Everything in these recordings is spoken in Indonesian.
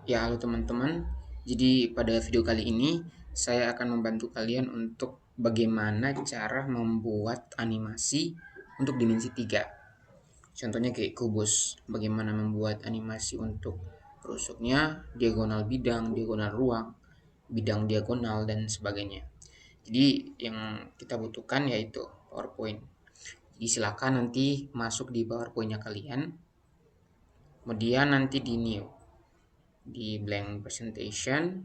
Ya, halo teman-teman. Jadi pada video kali ini saya akan membantu kalian untuk bagaimana cara membuat animasi untuk dimensi 3. Contohnya kayak kubus. Bagaimana membuat animasi untuk rusuknya, diagonal bidang, diagonal ruang, bidang diagonal dan sebagainya. Jadi yang kita butuhkan yaitu PowerPoint. Jadi silakan nanti masuk di PowerPoint-nya kalian. Kemudian nanti di new, di blank presentation.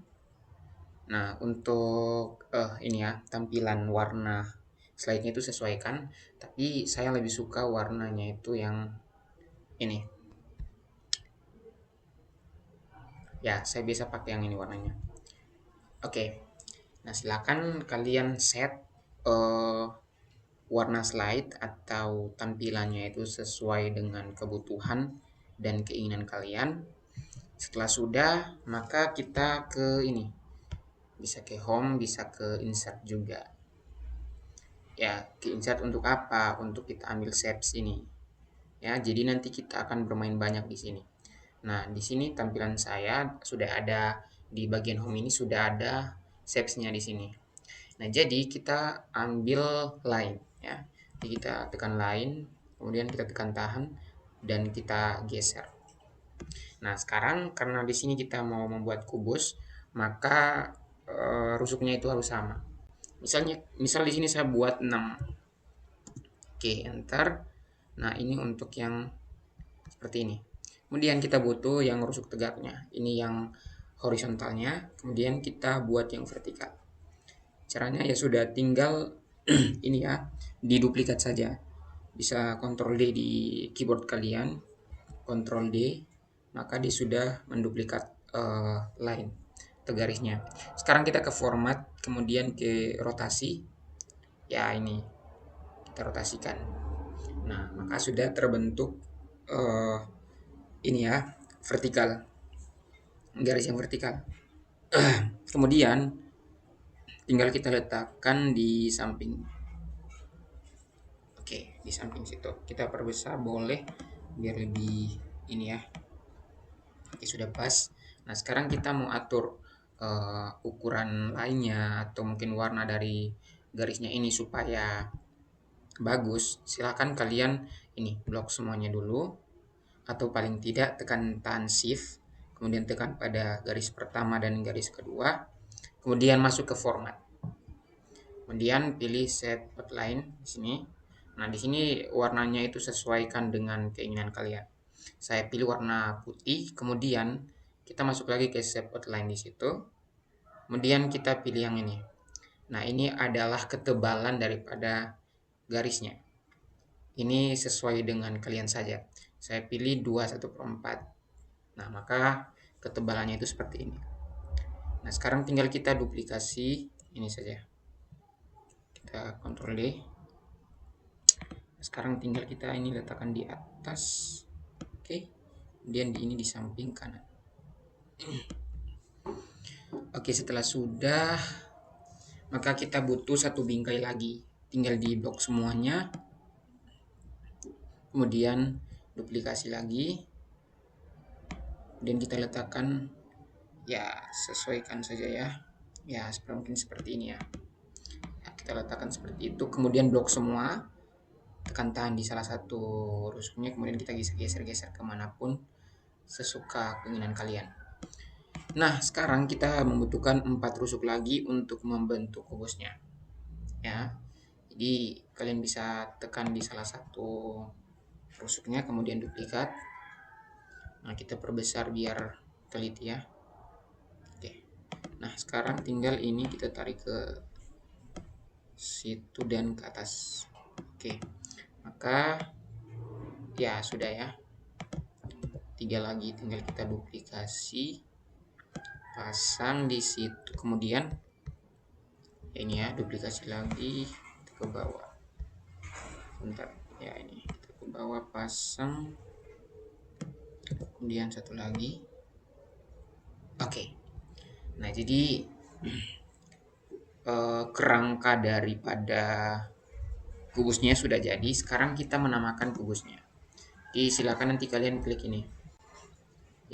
Nah, untuk ini ya, tampilan warna slide-nya itu sesuaikan, tapi saya lebih suka warnanya itu yang ini. Ya, saya biasa pakai yang ini warnanya. Oke. Nah, silakan kalian set eh, warna slide atau tampilannya itu sesuai dengan kebutuhan dan keinginan kalian. Setelah sudah, maka kita ke ini. Bisa ke home, bisa ke insert juga. Ya, ke insert untuk apa? Untuk kita ambil shapes ini. Ya, jadi nanti kita akan bermain banyak di sini. Nah, di sini tampilan saya sudah ada di bagian home ini sudah ada shapes-nya di sini. Nah, jadi kita ambil line ya. Jadi kita tekan line, kemudian kita tekan tahan dan kita geser. Nah, sekarang karena di sini kita mau membuat kubus, maka rusuknya itu harus sama. Misal di sini saya buat 6. Oke, enter. Nah, ini untuk yang seperti ini. Kemudian kita butuh yang rusuk tegaknya. Ini yang horizontalnya. Kemudian kita buat yang vertikal. Caranya ya sudah tinggal ini ya, diduplikat saja. Bisa Ctrl D di keyboard kalian, Ctrl D, maka dia sudah menduplikat line atau garisnya. Sekarang kita ke format, kemudian ke rotasi. Ya ini kita rotasikan. Nah, maka sudah terbentuk uh, ini ya, vertikal, garis yang vertikal. Kemudian tinggal kita letakkan di samping. Oke, di samping situ. Kita perbesar boleh biar lebih ini ya. Oke, sudah pas. Nah, sekarang kita mau atur ukuran lainnya atau mungkin warna dari garisnya ini supaya bagus. Silahkan kalian ini blok semuanya dulu, atau paling tidak tekan tahan shift, kemudian tekan pada garis pertama dan garis kedua, kemudian masuk ke format. Kemudian pilih set outline di sini. Nah, di sini warnanya itu sesuaikan dengan keinginan kalian. Saya pilih warna putih, kemudian kita masuk lagi ke shape outline di situ. Kemudian kita pilih yang ini. Nah, ini adalah ketebalan daripada garisnya. Ini sesuai dengan kalian saja. Saya pilih 21/4. Nah, maka ketebalannya itu seperti ini. Nah, sekarang tinggal kita duplikasi ini saja. Kita Ctrl D. Sekarang tinggal kita ini letakkan di atas. Oke. Kemudian di ini di samping kanan. Oke, setelah sudah, maka kita butuh satu bingkai lagi. Tinggal di blok semuanya. Kemudian duplikasi lagi. Kemudian kita letakkan, ya sesuaikan saja ya. Ya, mungkin seperti ini ya. Ya, kita letakkan seperti itu. Kemudian blok semua. Tekan tahan di salah satu rusuknya. Kemudian kita geser-geser kemanapun sesuka keinginan kalian. Nah, sekarang kita membutuhkan 4 rusuk lagi untuk membentuk kubusnya. Ya. Jadi kalian bisa tekan di salah satu rusuknya, kemudian duplikat. Nah, kita perbesar biar teliti ya. Oke. Nah, sekarang tinggal ini kita tarik ke situ dan ke atas. Oke. Maka ya sudah ya. 3 lagi tinggal kita duplikasi, pasang di situ. Kemudian ini ya, duplikasi lagi ke bawah. Bentar ya, ini kita ke bawah pasang. Kemudian satu lagi. Oke. Nah, jadi kerangka daripada kubusnya sudah jadi. Sekarang kita menamakan kubusnya. Jadi silakan nanti kalian klik ini.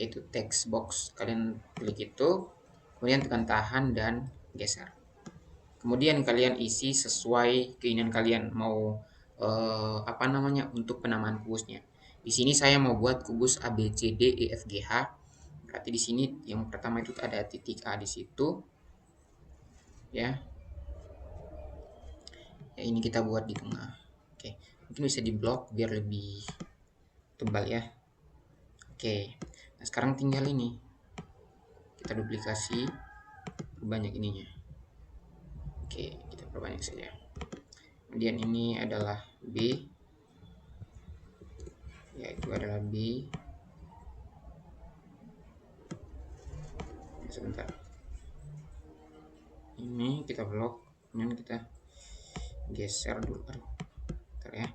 yaitu text box. Kalian klik itu, kemudian tekan tahan dan geser. Kemudian kalian isi sesuai keinginan kalian mau apa namanya untuk penamaan kubusnya. Di sini saya mau buat kubus A B C D E F G H. Berarti di sini yang pertama itu ada titik A di situ. Ya. Ya, ini kita buat di tengah. Oke, mungkin bisa diblok biar lebih tebal ya. Oke, nah sekarang tinggal ini kita duplikasi, perbanyak ininya. Oke, kita perbanyak saja. Kemudian ini adalah B, yaitu adalah B. Sebentar, ini kita blok, kemudian kita geser dulu. Bentar ya,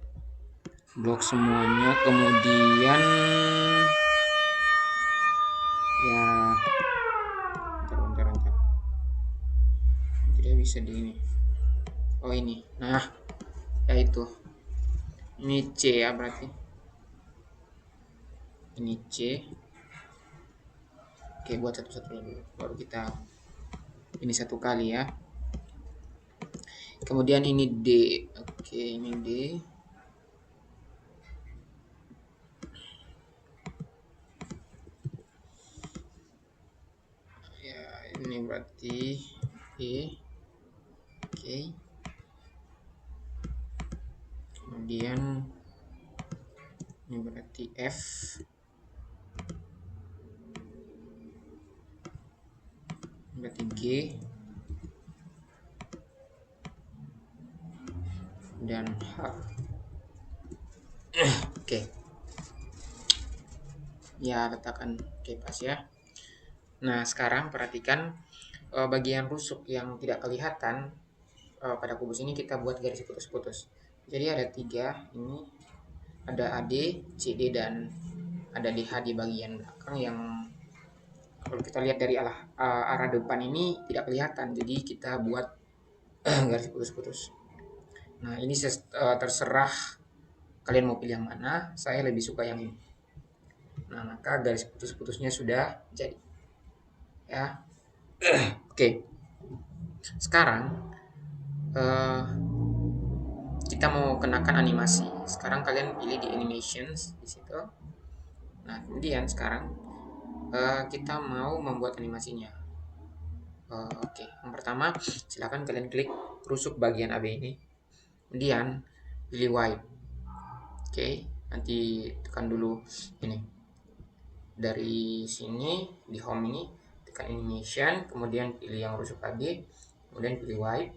blok semuanya, kemudian ya bentar tidak bisa di ini. Oh ini, nah ya itu, ini C ya, berarti ini C. Oke, buat satu-satu dulu, baru kita ini satu kali ya. Kemudian ini D. Oke, ini D. Ya, ini berarti E. Oke. Kemudian ini berarti F. Berarti G. Dan H. Oke. Ya, letakkan pas ya. Nah, sekarang perhatikan bagian rusuk yang tidak kelihatan pada kubus ini kita buat garis putus-putus. Jadi ada 3, ini ada AD, CD, dan ada DH di bagian belakang yang kalau kita lihat dari arah depan ini tidak kelihatan. Jadi kita buat garis putus-putus. Nah, ini terserah kalian mau pilih yang mana. Saya lebih suka yang ini. Nah, maka garis putus-putusnya sudah jadi. Ya. Oke. Sekarang kita mau kenakan animasi. Sekarang kalian pilih di animations di situ. Nah, kemudian sekarang kita mau membuat animasinya. Oke, yang pertama silakan kalian klik rusuk bagian AB ini. Kemudian pilih wipe. Oke, nanti tekan dulu ini. Dari sini di home ini tekan animation, kemudian pilih yang rusuk AB, kemudian pilih wipe.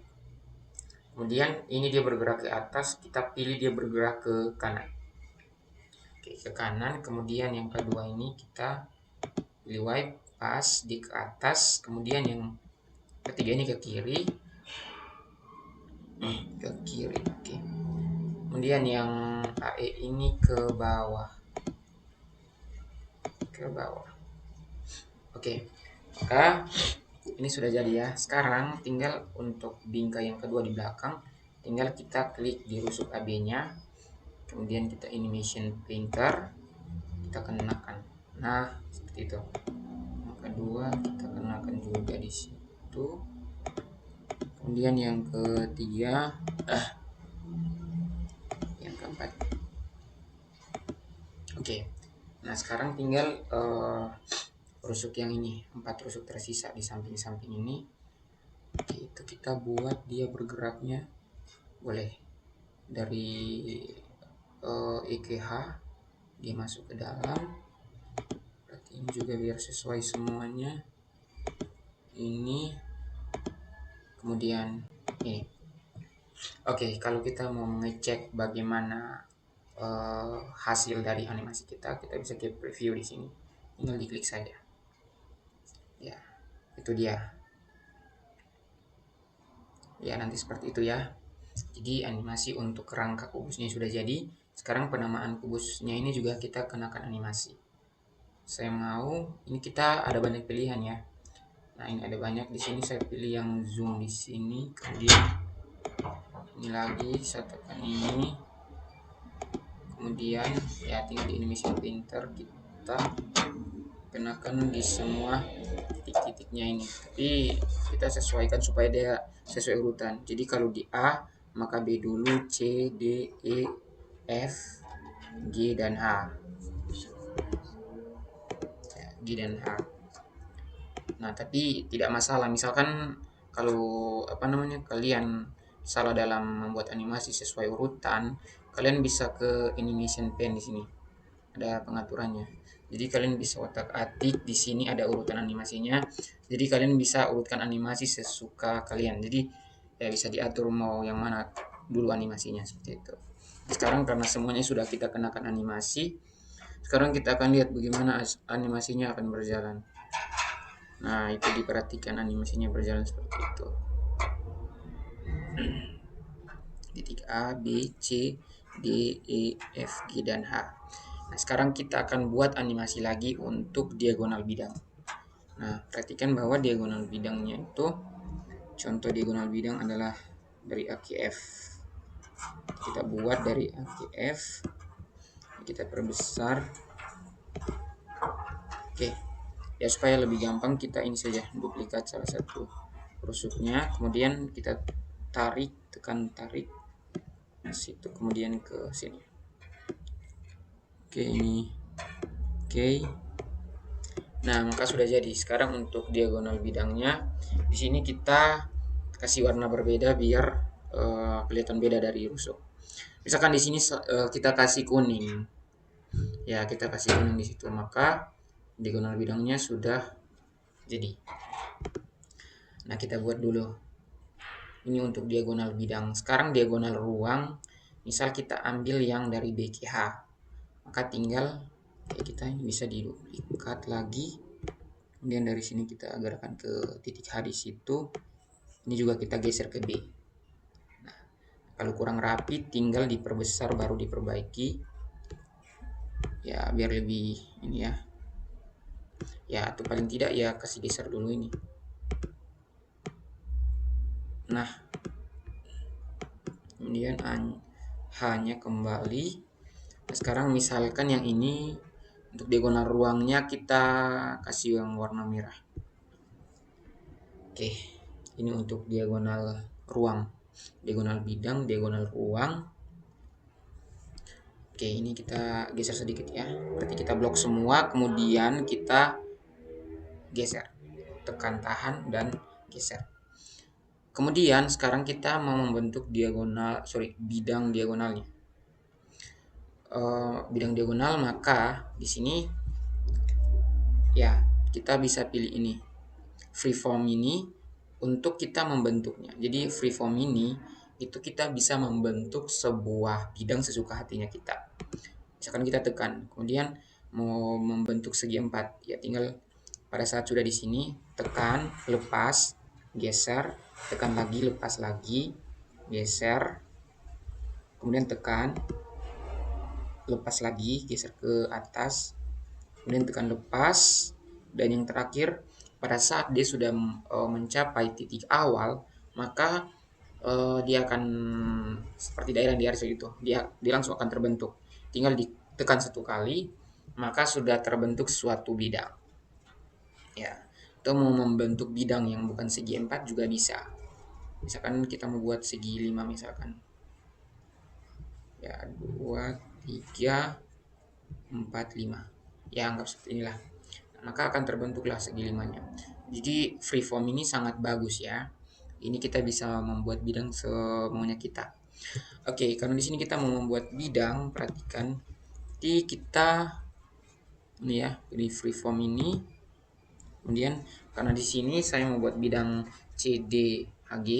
Kemudian ini dia bergerak ke atas, kita pilih dia bergerak ke kanan. Oke, ke kanan. Kemudian yang kedua ini kita pilih wipe, pas di ke atas. Kemudian yang ketiga ini ke kiri. Ke kiri. Oke. Kemudian yang AE ini ke bawah. Ke bawah. Oke. Maka ini sudah jadi ya. Sekarang tinggal untuk bingkai yang kedua di belakang, tinggal kita klik di rusuk AB-nya. Kemudian kita animation painter, kita kenakan. Nah, seperti itu. Yang kedua kita kenakan juga di situ. Kemudian yang ketiga, yang keempat. Oke. Nah, sekarang tinggal rusuk yang ini, 4 rusuk tersisa di samping-samping ini. Oke, itu kita buat dia bergeraknya boleh dari EKH dia masuk ke dalam. Berarti ini juga biar sesuai semuanya. Ini kemudian ini. Oke, kalau kita mau ngecek bagaimana hasil dari animasi kita bisa ke preview di sini. Tinggal diklik saja. Ya, itu dia. Ya, nanti seperti itu ya. Jadi animasi untuk kerangka kubusnya sudah jadi. Sekarang penamaan kubusnya ini juga kita kenakan animasi. Saya mau, ini kita ada banyak pilihan ya. Nah, ini ada banyak di sini, saya pilih yang zoom di sini. Kemudian ini lagi saya tekan ini. Kemudian ya tinggal di animation painter kita kenakan di semua titik-titiknya ini, tapi kita sesuaikan supaya dia sesuai urutan. Jadi kalau di A maka B dulu, C, D, E, F, G dan H. G dan H. Nah, tapi tidak masalah. Misalkan kalau kalian salah dalam membuat animasi sesuai urutan, kalian bisa ke animation pen di sini. Ada pengaturannya. Jadi kalian bisa otak-atik di sini ada urutan animasinya. Jadi kalian bisa urutkan animasi sesuka kalian. Jadi ya bisa diatur mau yang mana dulu animasinya seperti itu. Sekarang karena semuanya sudah kita kenakan animasi, sekarang kita akan lihat bagaimana animasinya akan berjalan. Nah, itu diperhatikan animasinya berjalan seperti itu. Titik A, B, C, D, E, F, G, dan H. Nah, sekarang kita akan buat animasi lagi untuk diagonal bidang. Nah, perhatikan bahwa diagonal bidangnya itu, contoh diagonal bidang adalah dari A ke F. Kita buat dari A ke F. Kita perbesar. Oke. Ya, supaya lebih gampang kita ini saja duplikat salah satu rusuknya, kemudian kita tarik, tekan tarik situ, kemudian ke sini. Oke, ini oke. Nah, maka sudah jadi. Sekarang untuk diagonal bidangnya, di sini kita kasih warna berbeda biar kelihatan beda dari rusuk. Misalkan di sini kita kasih kuning, ya kita kasih kuning di situ, maka diagonal bidangnya sudah jadi. Nah, kita buat dulu. Ini untuk diagonal bidang. Sekarang diagonal ruang, misal kita ambil yang dari B ke H, maka tinggal kita bisa diduplikat lagi. Kemudian dari sini kita agarkan ke titik H di situ. Ini juga kita geser ke B. Nah, kalau kurang rapi tinggal diperbesar baru diperbaiki. Ya, biar lebih ini ya. Ya, atau paling tidak ya kasih geser dulu ini. Nah, kemudian hanya kembali. Nah, sekarang misalkan yang ini untuk diagonal ruangnya kita kasih yang warna merah. Oke, ini untuk diagonal ruang, diagonal bidang, diagonal ruang. Oke, ini kita geser sedikit ya. Berarti kita blok semua, kemudian kita geser, tekan tahan dan geser. Kemudian sekarang kita mau membentuk bidang diagonalnya. Bidang diagonal, maka di sini ya kita bisa pilih ini freeform ini untuk kita membentuknya. Jadi freeform ini itu kita bisa membentuk sebuah bidang sesuka hatinya kita. Misalkan kita tekan, kemudian mau membentuk segi 4, ya tinggal pada saat sudah di sini tekan, lepas, geser, tekan lagi, lepas lagi, geser, kemudian tekan, lepas lagi, geser ke atas, kemudian tekan lepas, dan yang terakhir pada saat dia sudah mencapai titik awal, maka dia akan seperti daerah di atas itu, dia langsung akan terbentuk. Tinggal ditekan satu kali, maka sudah terbentuk suatu bidang. Ya, atau mau membentuk bidang yang bukan segi 4 juga bisa. Misalkan kita mau buat segi 5 misalkan. Ya, 2, 3, 4, 5. Ya, anggap seperti inilah. Maka akan terbentuklah segi 5-nya. Jadi freeform ini sangat bagus ya. Ini kita bisa membuat bidang semaunya kita. Oke, karena di sini kita mau membuat bidang, perhatikan. Jadi kita ini ya, ini freeform ini. Kemudian karena di sini saya membuat bidang CDHG.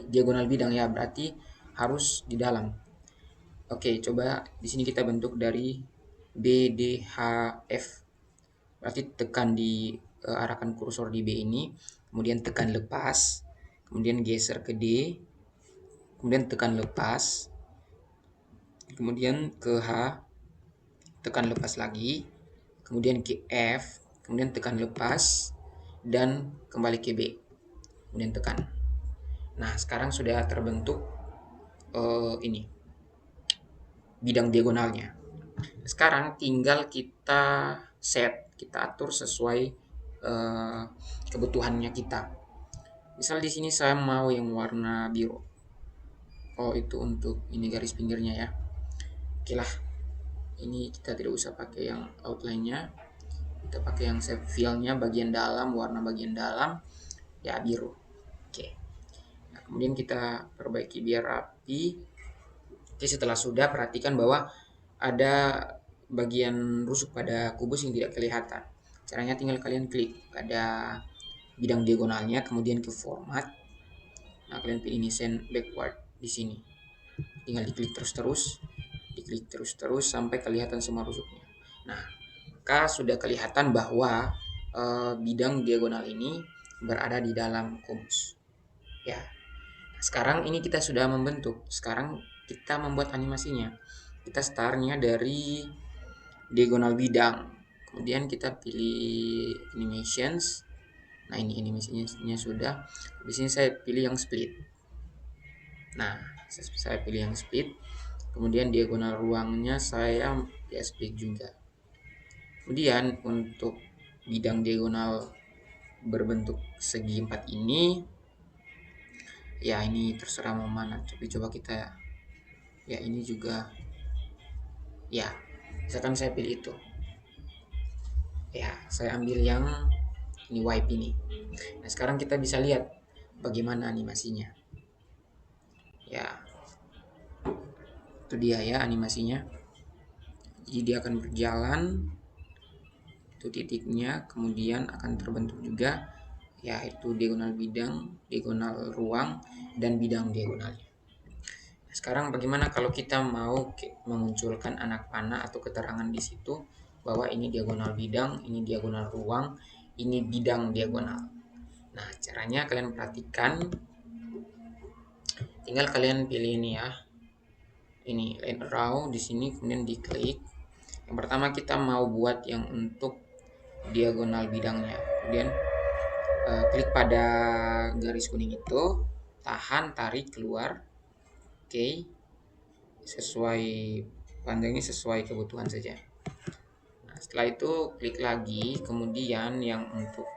Diagonal bidang ya, berarti harus di dalam. Oke, coba di sini kita bentuk dari BDHF. Berarti tekan arahkan kursor di B ini, kemudian tekan lepas, kemudian geser ke D, kemudian tekan lepas, kemudian ke H, tekan lepas lagi, kemudian ke F, kemudian tekan lepas, dan kembali ke B, kemudian tekan. Nah, sekarang sudah terbentuk ini bidang diagonalnya. Sekarang tinggal kita set, kita atur sesuai kebutuhannya kita. Misal di sini saya mau yang warna biru. Oh, itu untuk ini garis pinggirnya ya. Oke lah. Ini kita tidak usah pakai yang outline-nya. Kita pakai yang shape fill-nya bagian dalam, warna bagian dalam ya biru. Oke. Nah, kemudian kita perbaiki biar rapi. Oke, setelah sudah perhatikan bahwa ada bagian rusuk pada kubus yang tidak kelihatan. Caranya tinggal kalian klik pada bidang diagonalnya, kemudian ke format. Nah, kalian pilih ini send backward di sini. Tinggal diklik terus sampai kelihatan semua rusuknya. Nah, maka sudah kelihatan bahwa bidang diagonal ini berada di dalam kubus. Ya. Sekarang ini kita sudah membentuk. Sekarang kita membuat animasinya. Kita startnya dari diagonal bidang. Kemudian kita pilih animations. Nah, ini animasinya sudah. Di sini saya pilih yang split. Nah, saya pilih yang split. Kemudian diagonal ruangnya saya ya split juga. Kemudian untuk bidang diagonal berbentuk segi 4 ini, ya ini terserah mau mana. Tapi coba kita ya ini juga ya. Misalkan saya pilih itu. Ya, saya ambil yang ini wipe ini. Nah, sekarang kita bisa lihat bagaimana animasinya. Ya, itu dia ya animasinya. Jadi dia akan berjalan, itu titiknya, kemudian akan terbentuk juga yaitu diagonal bidang, diagonal ruang, dan bidang diagonalnya. Nah, sekarang bagaimana kalau kita mau memunculkan anak panah atau keterangan di situ bahwa ini diagonal bidang, ini diagonal ruang, ini bidang diagonal. Nah, caranya kalian perhatikan, tinggal kalian pilih ini ya, ini line row di sini, kemudian diklik. Yang pertama kita mau buat yang untuk diagonal bidangnya, kemudian klik pada garis kuning itu, tahan, tarik keluar. Oke, sesuai panjangnya sesuai kebutuhan saja. Nah, setelah itu klik lagi, kemudian yang untuk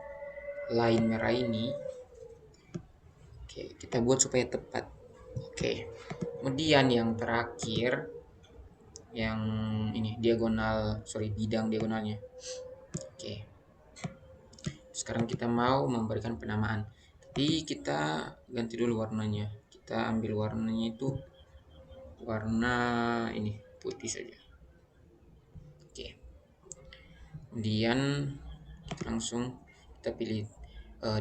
line merah ini, oke, kita buat supaya tepat. Oke, kemudian yang terakhir yang ini diagonal, bidang diagonalnya. Oke, sekarang kita mau memberikan penamaan, tapi kita ganti dulu warnanya. Kita ambil warnanya itu warna ini putih saja. Oke, kemudian langsung kita pilih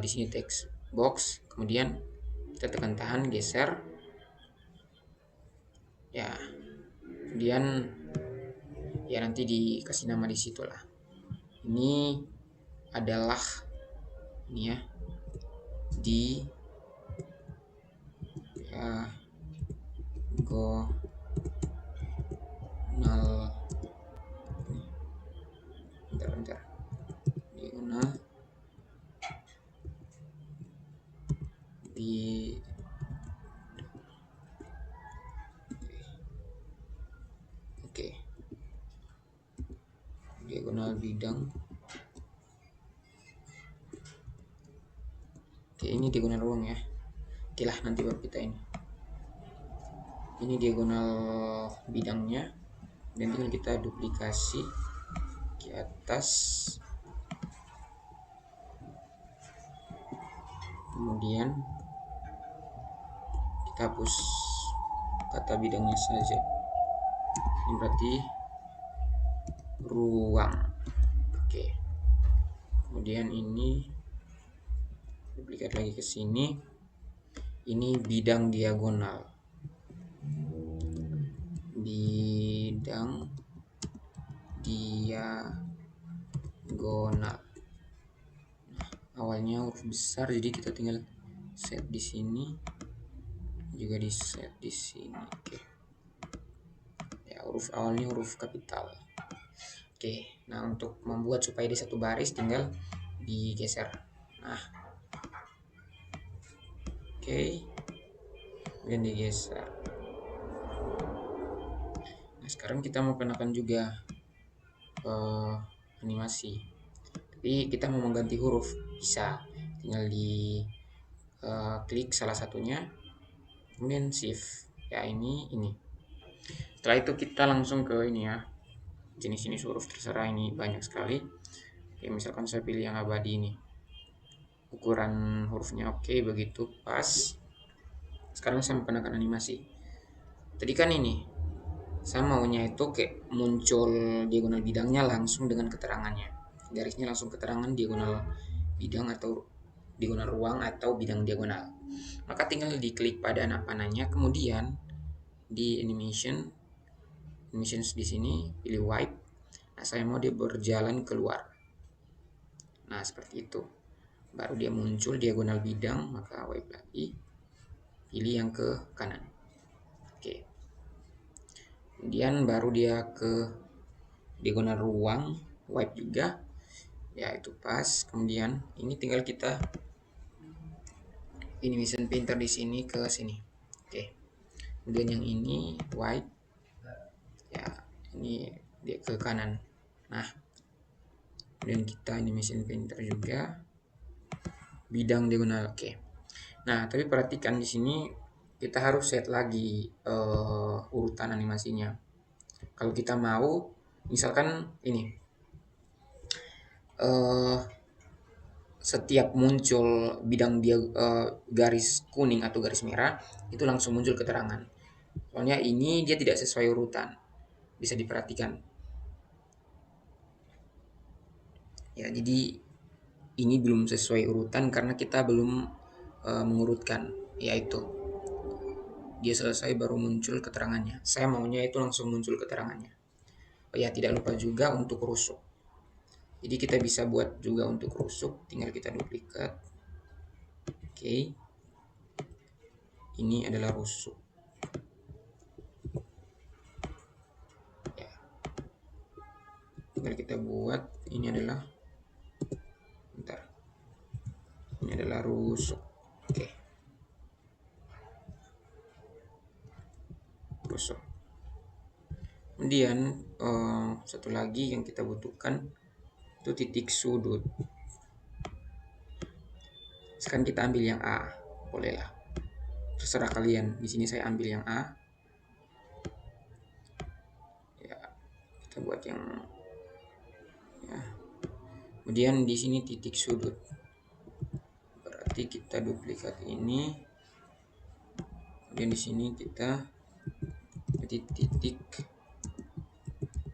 di sini text box, kemudian kita tekan tahan, geser ya, kemudian ya nanti dikasih nama di situ lah. Ini adalah ini ya, di diagonal bentar diagonal di oke, diagonal bidang. Oke, ini diagonal ruang ya. Oke lah, nanti baru kita ini diagonal bidangnya, dan tinggal kita duplikasi ke atas, kemudian kita hapus kata bidangnya saja. Ini berarti ruang. Oke, kemudian ini duplikat lagi ke sini, ini bidang diagonal, bidang diagonal. Awalnya huruf besar, jadi kita tinggal set di sini, juga di set di sini. Oke, ya huruf awalnya huruf kapital. Oke, nah untuk membuat supaya di satu baris tinggal digeser. Nah, oke, kemudian digeser. Nah, sekarang kita mau kenakan juga animasi. Tapi kita mau mengganti huruf, bisa tinggal di klik salah satunya, kemudian shift. Ya ini. Setelah itu kita langsung ke ini ya, jenis huruf terserah, ini banyak sekali. Oke, misalkan saya pilih yang abadi ini. Ukuran hurufnya oke, begitu pas. Sekarang saya mau kenakan animasi. Tadi kan ini saya maunya itu kayak muncul diagonal bidangnya langsung dengan keterangannya. Garisnya langsung keterangan diagonal bidang atau diagonal ruang atau bidang diagonal. Maka tinggal diklik pada anak panahnya, kemudian di animations di sini pilih wipe. Nah, saya mau dia berjalan keluar. Nah, seperti itu. Baru dia muncul diagonal bidang, maka wipe lagi. Pilih yang ke kanan. Oke. Kemudian baru dia ke diagonal ruang, wipe juga. Ya, itu pas. Kemudian ini tinggal kita animation painter di sini ke sini. Oke. Kemudian yang ini wipe. Ya, ini dia ke kanan. Nah, kemudian kita animation painter juga bidang diagonal. Oke. Nah, tapi perhatikan di sini kita harus set lagi urutan animasinya. Kalau kita mau, misalkan ini, setiap muncul bidang dia garis kuning atau garis merah, itu langsung muncul keterangan. Soalnya ini dia tidak sesuai urutan, bisa diperhatikan. Ya, jadi ini belum sesuai urutan karena kita belum mengurutkan, yaitu dia selesai baru muncul keterangannya. Saya maunya itu langsung muncul keterangannya. Oh ya, tidak lupa juga untuk rusuk. Jadi kita bisa buat juga untuk rusuk, tinggal kita duplikat. Oke. Ini adalah rusuk. Ya. Tinggal kita buat, ini adalah ini adalah rusuk. Oke. Rusuk. Kemudian satu lagi yang kita butuhkan itu titik sudut. Sekarang kita ambil yang A, bolehlah. Terserah kalian. Di sini saya ambil yang A. Ya, kita buat yang ya. Kemudian di sini titik sudut. Berarti kita duplikat ini. Kemudian di sini kita titik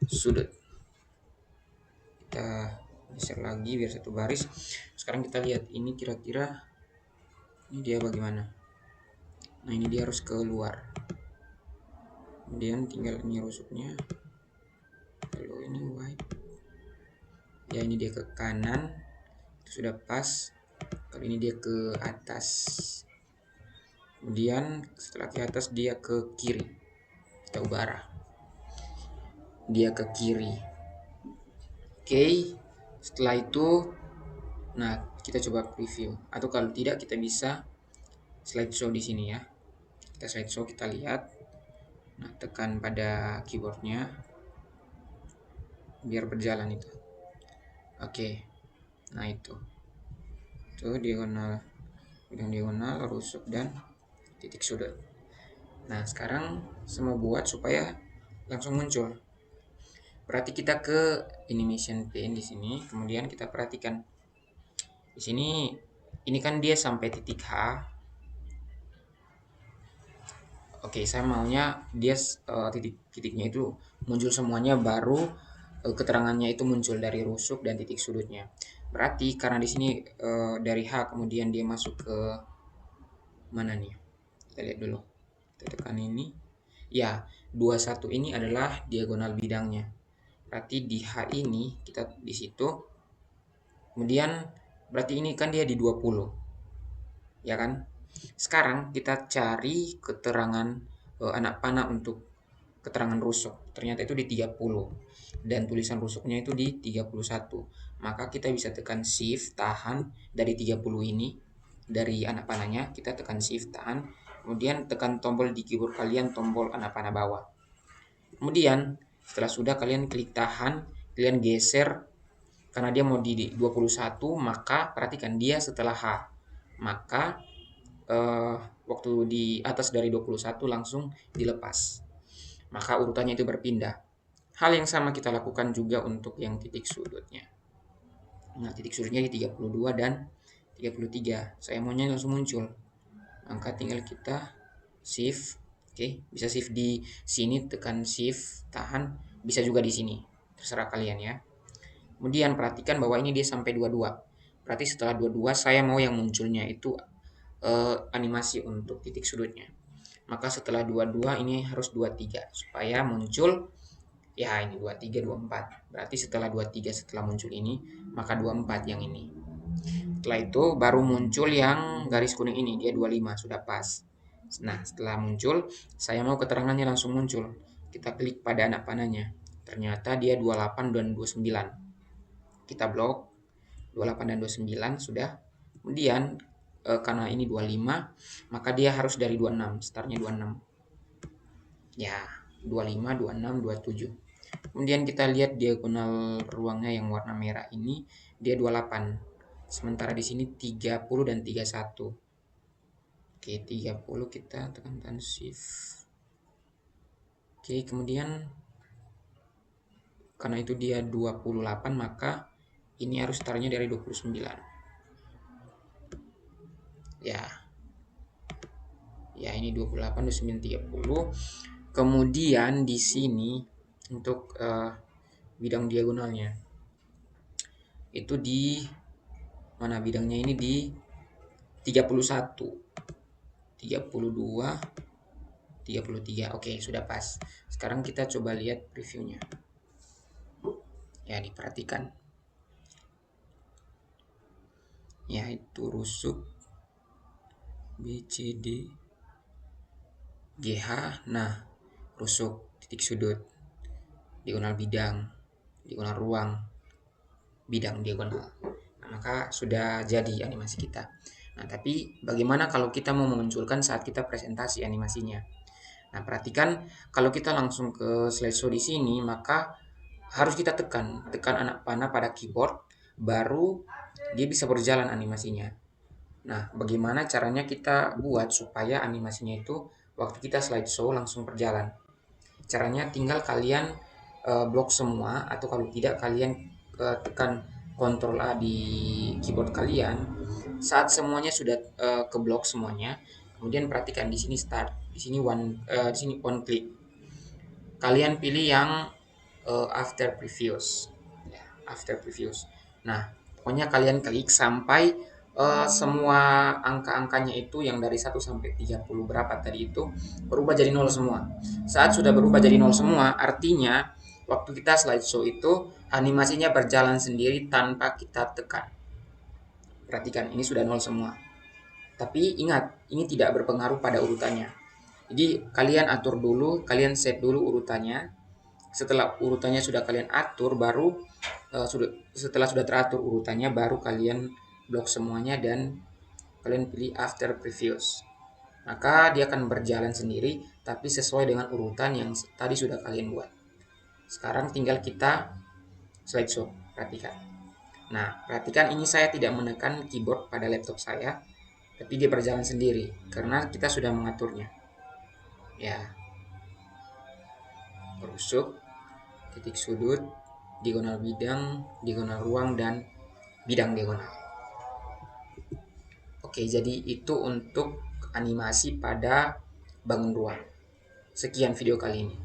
sudut. Kita geser lagi biar satu baris. Sekarang kita lihat ini kira-kira ini dia bagaimana. Nah, ini dia harus keluar. Kemudian tinggal ini rusuknya. Lalu ini wipe. Ya, ini dia ke kanan. Itu sudah pas. Kali ini dia ke atas. Kemudian setelah ke atas dia ke kiri. Kita ubah arah. Dia ke kiri. Oke. Setelah itu, nah kita coba preview. Atau kalau tidak kita bisa slideshow di sini ya. Kita slideshow, kita lihat. Nah, tekan pada keyboardnya biar berjalan itu. Oke. Nah, itu diagonal, rusuk dan titik sudut. Nah, sekarang semua buat supaya langsung muncul. Berarti kita ke animation pane di sini, kemudian kita perhatikan di sini. Ini kan dia sampai titik H. Oke, saya maunya dia titik-titiknya itu muncul semuanya, baru keterangannya itu muncul dari rusuk dan titik sudutnya. Berarti karena di sini dari H kemudian dia masuk ke mana nih? Kita lihat dulu. Kita tekan ini. Ya, 21 ini adalah diagonal bidangnya. Berarti di H ini kita di situ. Kemudian berarti ini kan dia di 20. Ya kan? Sekarang kita cari keterangan anak panah untuk keterangan rusuk. Ternyata itu di 30 dan tulisan rusuknya itu di 31. Maka kita bisa tekan shift tahan dari 30 ini, dari anak panahnya kita tekan shift tahan, kemudian tekan tombol di keyboard kalian, tombol anak panah bawah. Kemudian setelah sudah, kalian klik tahan, kalian geser karena dia mau di 21, maka perhatikan dia setelah H. Maka waktu di atas dari 21 langsung dilepas. Maka urutannya itu berpindah. Hal yang sama kita lakukan juga untuk yang titik sudutnya. Nah, titik sudutnya di 32 dan 33. Saya maunya langsung muncul. Maka tinggal kita shift. Oke, bisa shift di sini, tekan shift, tahan, bisa juga di sini. Terserah kalian ya. Kemudian perhatikan bahwa ini dia sampai 22. Berarti setelah 22 saya mau yang munculnya itu animasi untuk titik sudutnya. Maka setelah 22 ini harus 23 supaya muncul ya ini 23 24. Berarti setelah 23 setelah muncul ini, maka 24 yang ini. Setelah itu baru muncul yang garis kuning ini, dia 25 sudah pas. Nah, setelah muncul, saya mau keterangannya langsung muncul. Kita klik pada anak panahnya. Ternyata dia 28 dan 29. Kita blok 28 dan 29 sudah. Kemudian karena ini 25, maka dia harus dari 26, startnya 26. Ya, 25, 26, 27. Kemudian kita lihat diagonal ruangnya yang warna merah ini, dia 28. Sementara di sini 30 dan 31. Oke, 30 kita tekan shift. Oke, kemudian karena itu dia 28, maka ini harus startnya dari 29. Ya. Ya, ini 28, 29, 30. Kemudian di sini untuk bidang diagonalnya itu di mana bidangnya ini di 31, 32, 33. Oke, sudah pas. Sekarang kita coba lihat previewnya. Ya, diperhatikan. Ya, itu rusuk BCD GH. Nah, rusuk titik sudut, diagonal bidang, diagonal ruang, bidang diagonal. Nah, maka sudah jadi animasi kita. Nah, tapi bagaimana kalau kita mau memunculkan saat kita presentasi animasinya? Nah, perhatikan kalau kita langsung ke slideshow di sini, maka harus kita tekan anak panah pada keyboard, baru dia bisa berjalan animasinya. Nah, bagaimana caranya kita buat supaya animasinya itu waktu kita slideshow langsung berjalan? Caranya tinggal kalian blok semua, atau kalau tidak kalian tekan Ctrl A di keyboard kalian. Saat semuanya sudah keblok semuanya, kemudian perhatikan di sini start, di sini di sini on click. Kalian pilih yang after previews. Ya, after previews. Nah, pokoknya kalian klik sampai semua angka-angkanya itu yang dari 1 sampai 30 berapa tadi itu berubah jadi 0 semua. Saat sudah berubah jadi 0 semua, artinya waktu kita slideshow itu animasinya berjalan sendiri tanpa kita tekan. Perhatikan, ini sudah 0 semua. Tapi ingat, ini tidak berpengaruh pada urutannya. Jadi kalian atur dulu, kalian set dulu urutannya. Setelah urutannya sudah kalian atur, baru setelah sudah teratur urutannya, baru kalian blok semuanya dan kalian pilih after previews. Maka dia akan berjalan sendiri, tapi sesuai dengan urutan yang tadi sudah kalian buat. Sekarang tinggal kita slideshow. Perhatikan. Nah, perhatikan ini saya tidak menekan keyboard pada laptop saya, tapi dia berjalan sendiri karena kita sudah mengaturnya. Ya, rusuk, titik sudut, diagonal bidang, diagonal ruang, dan bidang diagonal. Oke, jadi itu untuk animasi pada bangun ruang. Sekian video kali ini.